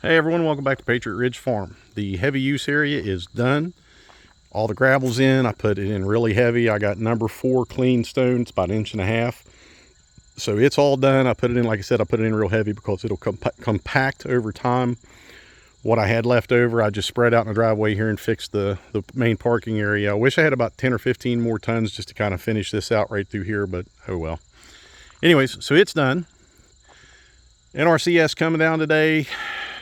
Hey everyone, welcome back to Patriot Ridge Farm. The heavy use area is done. All the gravel's in. I put it in really heavy. I got number 4 clean stone. It's about 1.5 inches. So it's all done. I put it in, like I said, I put it in real heavy because it'll compact over time. What I had left over, I just spread out in the driveway here and fixed the main parking area. I wish I had about 10 or 15 more tons just to kind of finish this out right through here, but oh well. Anyways, so it's done. NRCS coming down today.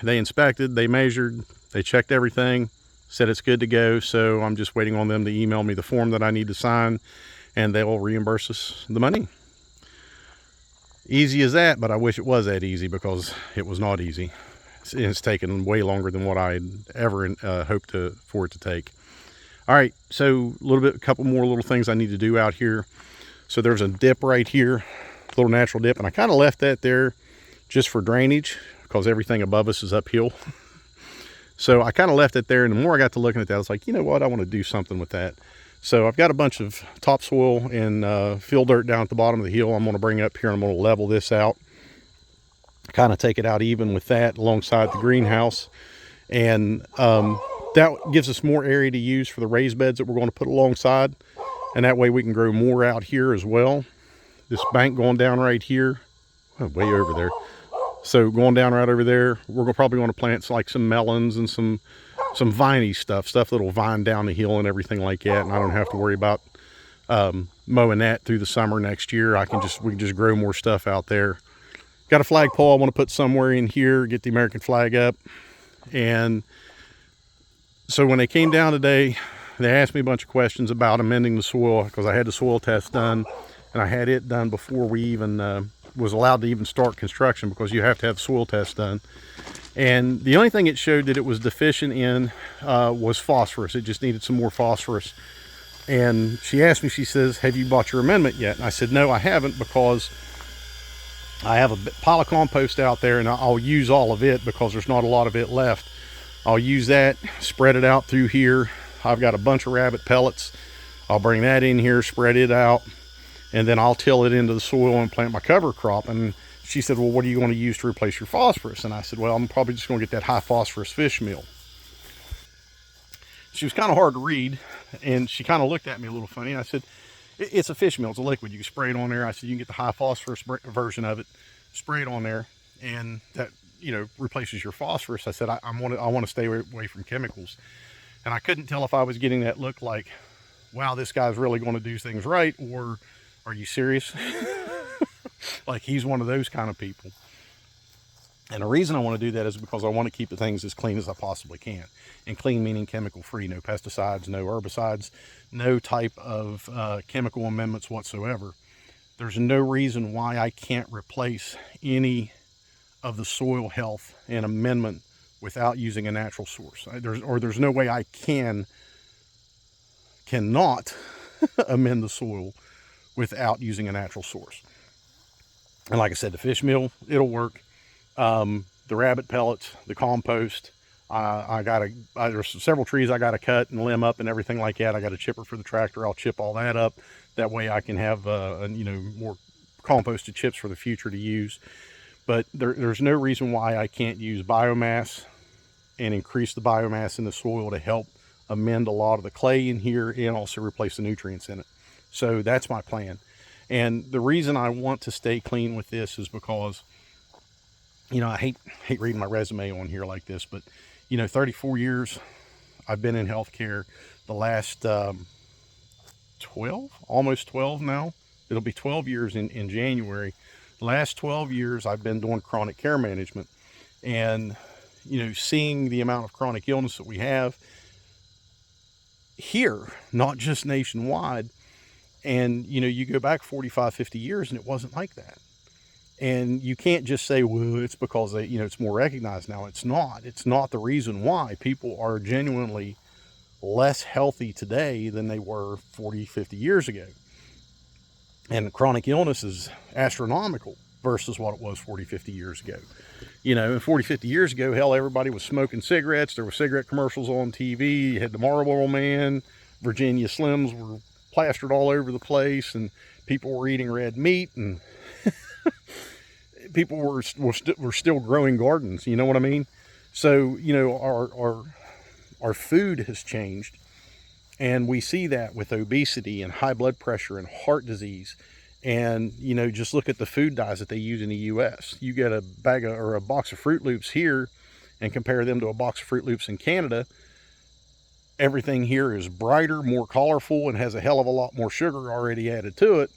They inspected, they measured, they checked everything, said it's good to go. So I'm just waiting on them to email me the form that I need to sign, and they'll reimburse us the money. Easy as that, but I wish it was that easy because it was not easy. It's taken way longer than what I had ever hoped for it to take. All right, so a couple more little things I need to do out here. So there's a dip right here, a little natural dip, and I kind of left that there just for drainage because everything above us is uphill. So I kind of left it there, and the more I got to looking at that, I was like, you know what, I want to do something with that. So I've got a bunch of topsoil and fill dirt down at the bottom of the hill. I'm going to bring up here and I'm going to level this out, kind of take it out even with that alongside the greenhouse. And that gives us more area to use for the raised beds that we're going to put alongside. And that way we can grow more out here as well. This bank going down right here, way over there. So going down right over there, we're probably going to plant like some melons and some viney stuff that'll vine down the hill and everything like that. And I don't have to worry about mowing that through the summer next year. We can just grow more stuff out there. Got a flagpole I want to put somewhere in here, get the American flag up. And so when they came down today, they asked me a bunch of questions about amending the soil because I had the soil test done, and I had it done before we even was allowed to even start construction, because you have to have the soil test done. And the only thing it showed that it was deficient in was phosphorus. It just needed some more phosphorus. And she asked me, she says, have you bought your amendment yet? And I said, no, I haven't, because I have a pile of compost out there and I'll use all of it because there's not a lot of it left. I'll use that, spread it out through here. I've got a bunch of rabbit pellets. I'll bring that in here, spread it out, and then I'll till it into the soil and plant my cover crop. And she said, well, what are you going to use to replace your phosphorus? And I said, well, I'm probably just going to get that high phosphorus fish meal. She was kind of hard to read, and she kind of looked at me a little funny. I said, it's a fish meal, it's a liquid, you can spray it on there. I said, you can get the high phosphorus version of it, spray it on there, and that, replaces your phosphorus. I said, I want to stay away from chemicals. And I couldn't tell if I was getting that look like, wow, this guy's really going to do things right, or are you serious? Like he's one of those kind of people. And the reason I want to do that is because I want to keep the things as clean as I possibly can. And clean meaning chemical free, no pesticides, no herbicides, no type of chemical amendments whatsoever. There's no reason why I can't replace any of the soil health and amendment without using a natural source. There's no way I cannot amend the soil without using a natural source. And like I said, the fish meal, it'll work. The rabbit pellets, the compost, there's several trees I got to cut and limb up and everything like that. I got a chipper for the tractor. I'll chip all that up. That way I can have more composted chips for the future to use. But there's no reason why I can't use biomass and increase the biomass in the soil to help amend a lot of the clay in here and also replace the nutrients in it. So that's my plan. And the reason I want to stay clean with this is because, I hate reading my resume on here like this, but 34 years I've been in healthcare. The last 12, almost 12 now. It'll be 12 years in January. The last 12 years I've been doing chronic care management, and seeing the amount of chronic illness that we have here, not just nationwide. And you go back 45, 50 years and it wasn't like that. And you can't just say, well, it's because it's more recognized now. It's not the reason why. People are genuinely less healthy today than they were 40, 50 years ago. And chronic illness is astronomical versus what it was 40, 50 years ago. 40, 50 years ago, hell, everybody was smoking cigarettes. There were cigarette commercials on TV. You had the Marlboro Man. Virginia Slims were plastered all over the place, and people were eating red meat, and people were still growing gardens. You know what I mean? So, you know, our food has changed, and we see that with obesity and high blood pressure and heart disease. And, you know, just look at the food dyes that they use in the US. You get a bag of, or a box of Fruit Loops here and compare them to a box of Fruit Loops in Canada. Everything here is brighter, more colorful, and has a hell of a lot more sugar already added to it,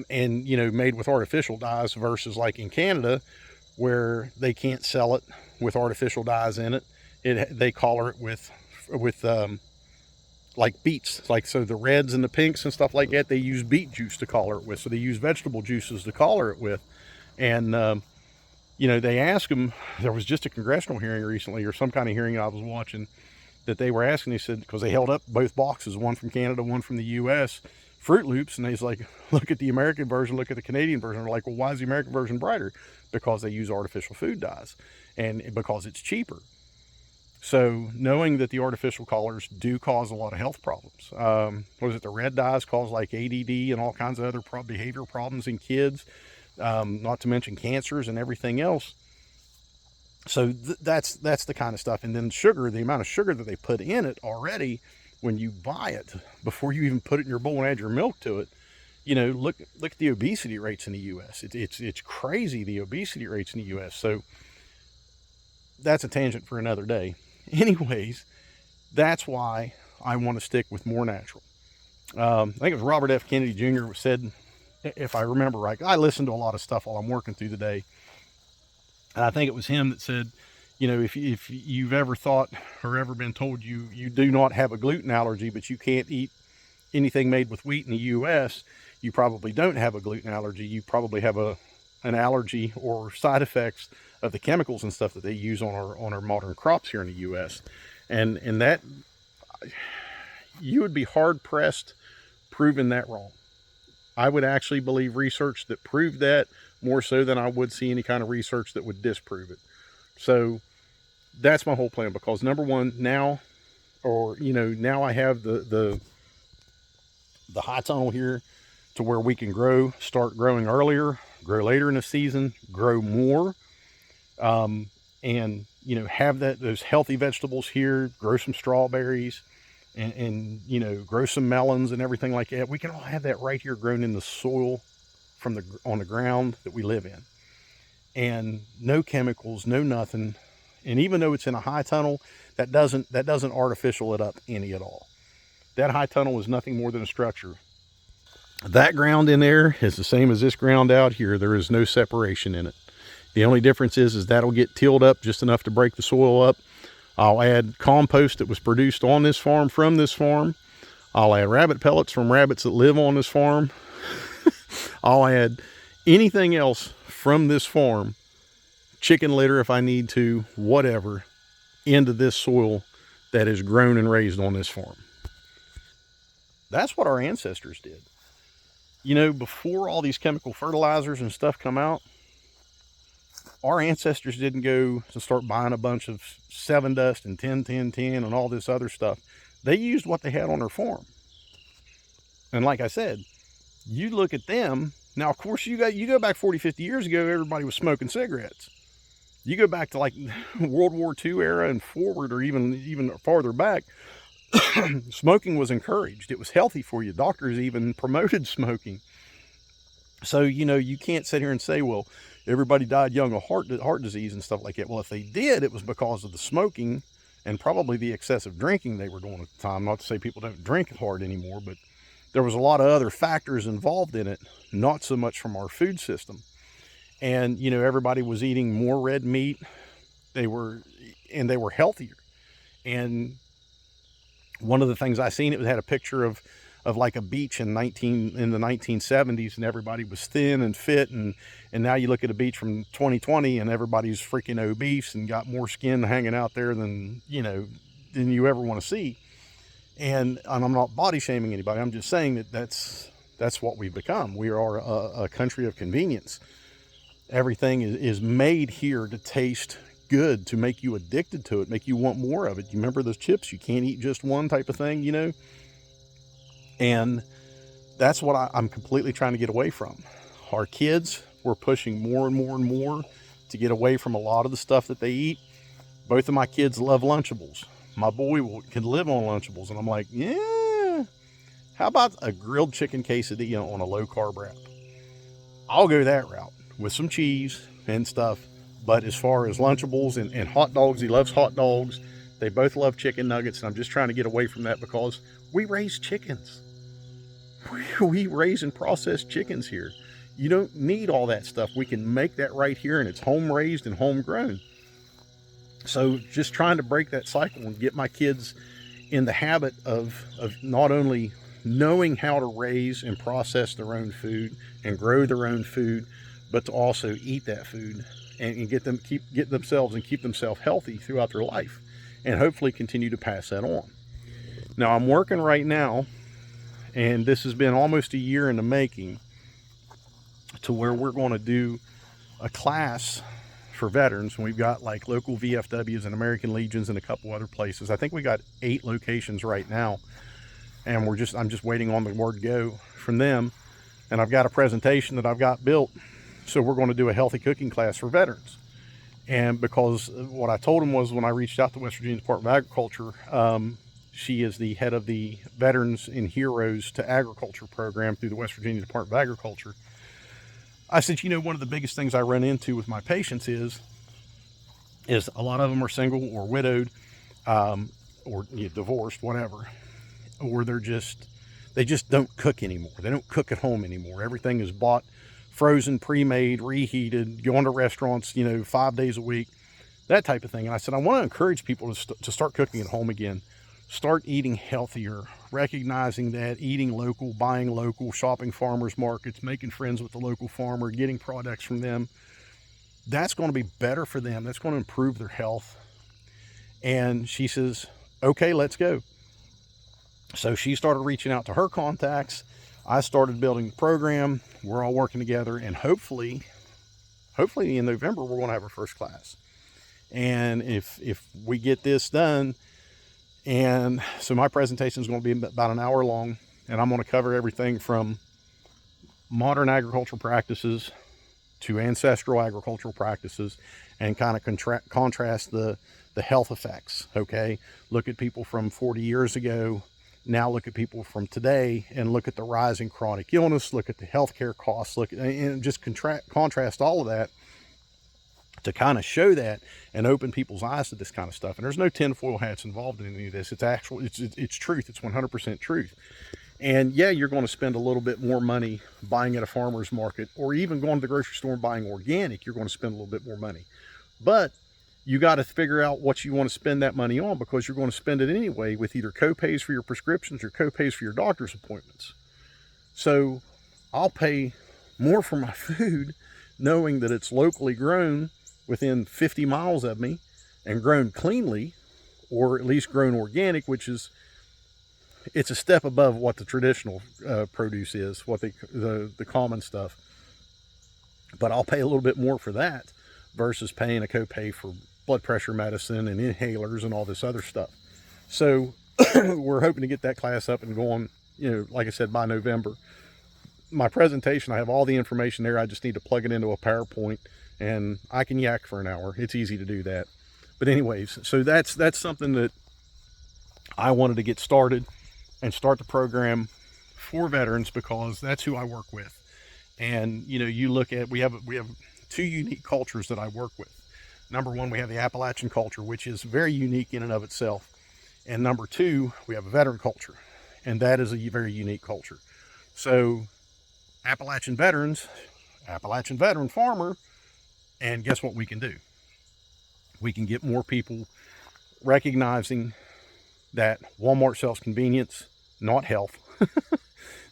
and, you know, made with artificial dyes, versus like in Canada, where they can't sell it with artificial dyes in it. They color it with like beets, like, so the reds and the pinks and stuff like that, they use beet juice to color it with. So they use vegetable juices to color it with. And you know, they ask them, there was just a congressional hearing recently, or some kind of hearing I was watching, that they were asking, they said, because they held up both boxes, one from Canada, one from the US, Fruit Loops, and he's like, look at the American version, look at the Canadian version. They're like, well, why is the American version brighter? Because they use artificial food dyes, and because it's cheaper. So knowing that the artificial colors do cause a lot of health problems. What is it? The red dyes cause like ADD and all kinds of other behavioral problems in kids, not to mention cancers and everything else. So that's the kind of stuff. And then sugar, the amount of sugar that they put in it already, when you buy it, before you even put it in your bowl and add your milk to it, you know, look at the obesity rates in the US. It's crazy, the obesity rates in the US. So that's a tangent for another day. Anyways, that's why I want to stick with more natural. I think it was Robert F. Kennedy Jr. said, if I remember right, I listen to a lot of stuff while I'm working through the day. And I think it was him that said, you know, if you've ever thought or ever been told you do not have a gluten allergy, but you can't eat anything made with wheat in the US, you probably don't have a gluten allergy. You probably have an allergy or side effects of the chemicals and stuff that they use on our modern crops here in the US. And that, you would be hard pressed proving that wrong. I would actually believe research that proved that more so than I would see any kind of research that would disprove it. So that's my whole plan, because number one, now, or, you know, now I have the high tunnel here to where we can start growing earlier, grow later in the season, grow more, and, you know, have those healthy vegetables here, grow some strawberries, and, you know, grow some melons and everything like that. We can all have that right here grown in the soil on the ground that we live in, and no chemicals, no nothing. And even though it's in a high tunnel, that doesn't artificial it up any at all. That high tunnel is nothing more than a structure. That ground in there is the same as this ground out here. There is no separation in it. The only difference is that'll get tilled up just enough to break the soil up. I'll add compost that was produced on this farm from this farm. I'll add rabbit pellets from rabbits that live on this farm. I'll add anything else from this farm, chicken litter if I need to, whatever, into this soil that is grown and raised on this farm. That's what our ancestors did. You know, before all these chemical fertilizers and stuff come out, our ancestors didn't go to start buying a bunch of 7-Dust and 10-10-10 and all this other stuff. They used what they had on their farm. And like I said, you look at them now. Of course, you go back 40-50 years ago, everybody was smoking cigarettes. You go back to like World War II era and forward, or even farther back, smoking was encouraged. It was healthy for you. Doctors even promoted smoking. So, you know, you can't sit here and say, well, everybody died young of heart disease and stuff like that. Well, if they did, it was because of the smoking and probably the excessive drinking they were doing at the time. Not to say people don't drink hard anymore, but there was a lot of other factors involved in it, not so much from our food system. And, you know, everybody was eating more red meat. They were healthier. And one of the things I seen, it had a picture of like a beach in the 1970s, and everybody was thin and fit, and now you look at a beach from 2020 and everybody's freaking obese and got more skin hanging out there than you ever want to see. And I'm not body shaming anybody. I'm just saying that's what we've become. We are a country of convenience. Everything is made here to taste good, to make you addicted to it, make you want more of it. You remember those chips? You can't eat just one type of thing, you know? And that's what I'm completely trying to get away from. Our kids, we're pushing more and more and more to get away from a lot of the stuff that they eat. Both of my kids love Lunchables. My boy can live on Lunchables. And I'm like, yeah, how about a grilled chicken quesadilla on a low carb wrap? I'll go that route with some cheese and stuff. But as far as Lunchables and hot dogs, he loves hot dogs. They both love chicken nuggets. And I'm just trying to get away from that because we raise chickens. We raise and process chickens here. You don't need all that stuff. We can make that right here, and it's home raised and homegrown. So just trying to break that cycle and get my kids in the habit of not only knowing how to raise and process their own food and grow their own food, but to also eat that food and get themselves healthy throughout their life, and hopefully continue to pass that on. Now I'm working right now, and this has been almost a year in the making, to where we're going to do a class for veterans. And we've got like local VFWs and American Legions and a couple other places. I think we got 8 locations right now, and I'm just waiting on the word go from them. And I've got a presentation that I've got built. So we're going to do a healthy cooking class for veterans. And because what I told them was, when I reached out to West Virginia Department of Agriculture, she is the head of the Veterans and Heroes to Agriculture program through the West Virginia Department of Agriculture. I said, one of the biggest things I run into with my patients is a lot of them are single or widowed, or divorced, whatever, or they just don't cook anymore. They don't cook at home anymore. Everything is bought, frozen, pre-made, reheated, going to restaurants, 5 days a week, that type of thing. And I said, I want to encourage people to start cooking at home again. Start eating healthier, recognizing that eating local, buying local, shopping farmers markets, making friends with the local farmer, getting products from them, that's going to be better for them. That's going to improve their health. And she says, okay, let's go. So she started reaching out to her contacts. I started building the program. We're all working together, and hopefully in November, we're going to have our first class. And if we get this done, and so my presentation is going to be about an hour long, and I'm going to cover everything from modern agricultural practices to ancestral agricultural practices, and kind of contrast the health effects. Okay, look at people from 40 years ago, now look at people from today, and look at the rising chronic illness, look at the healthcare costs, and just contrast all of that to kind of show that and open people's eyes to this kind of stuff. And there's no tinfoil hats involved in any of this. It's truth. It's 100% truth. And yeah, you're going to spend a little bit more money buying at a farmer's market, or even going to the grocery store and buying organic. You're going to spend a little bit more money, but you got to figure out what you want to spend that money on, because you're going to spend it anyway with either co-pays for your prescriptions or co-pays for your doctor's appointments. So I'll pay more for my food knowing that it's locally grown within 50 miles of me and grown cleanly, or at least grown organic, which is, it's a step above what the traditional produce is, what the common stuff. But I'll pay a little bit more for that versus paying a copay for blood pressure medicine and inhalers and all this other stuff. So we're hoping to get that class up and going, like I said, by November. My presentation, I have all the information there. I just need to plug it into a PowerPoint, and I can yak for an hour. It's easy to do that. But anyways, so that's something that I wanted to get started and start the program for veterans, because that's who I work with. And you look at, we have 2 unique cultures that I work with. Number 1, we have the Appalachian culture, which is very unique in and of itself. And number 2, we have a veteran culture, and that is a very unique culture. So Appalachian veterans, Appalachian veteran farmer, and guess what we can do? We can get more people recognizing that Walmart sells convenience, not health.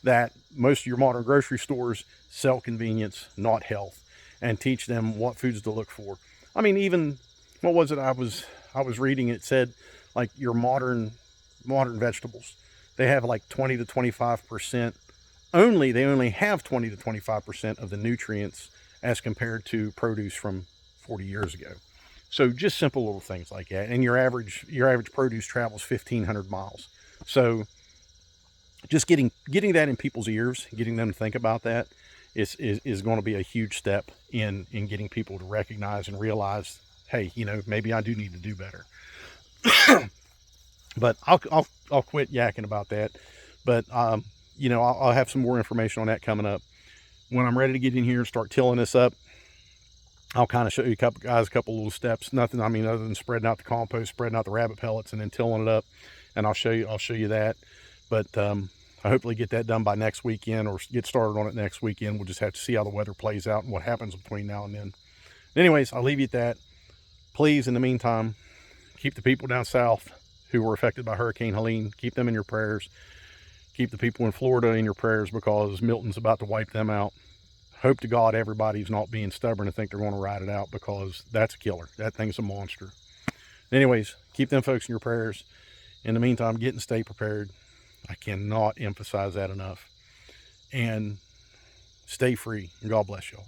That most of your modern grocery stores sell convenience, not health, and teach them what foods to look for. I mean, even, what was it I was reading? It said, like, your modern vegetables, they have like 20 to 25%. They only have 20 to 25% of the nutrients as compared to produce from 40 years ago. So just simple little things like that. And your average produce travels 1,500 miles. So just getting that in people's ears, getting them to think about that, is going to be a huge step in getting people to recognize and realize, hey, you know, maybe I do need to do better. But I'll quit yakking about that. But you know, I'll have some more information on that coming up when I'm ready to get in here and start tilling this up. I'll kind of show you guys a couple little steps. Nothing, I mean, other than spreading out the compost, spreading out the rabbit pellets, and then tilling it up. And I'll show you that. But I hopefully get that done by next weekend, or get started on it next weekend. We'll just have to see how the weather plays out and what happens between now and then. Anyways, I'll leave you at that. Please, in the meantime, keep the people down south who were affected by Hurricane Helene. Keep them in your prayers. Keep the people in Florida in your prayers, because Milton's about to wipe them out. Hope to God everybody's not being stubborn and think they're going to ride it out, because that's a killer. That thing's a monster. Anyways, keep them folks in your prayers. In the meantime, get and stay prepared. I cannot emphasize that enough. And stay free. God bless y'all.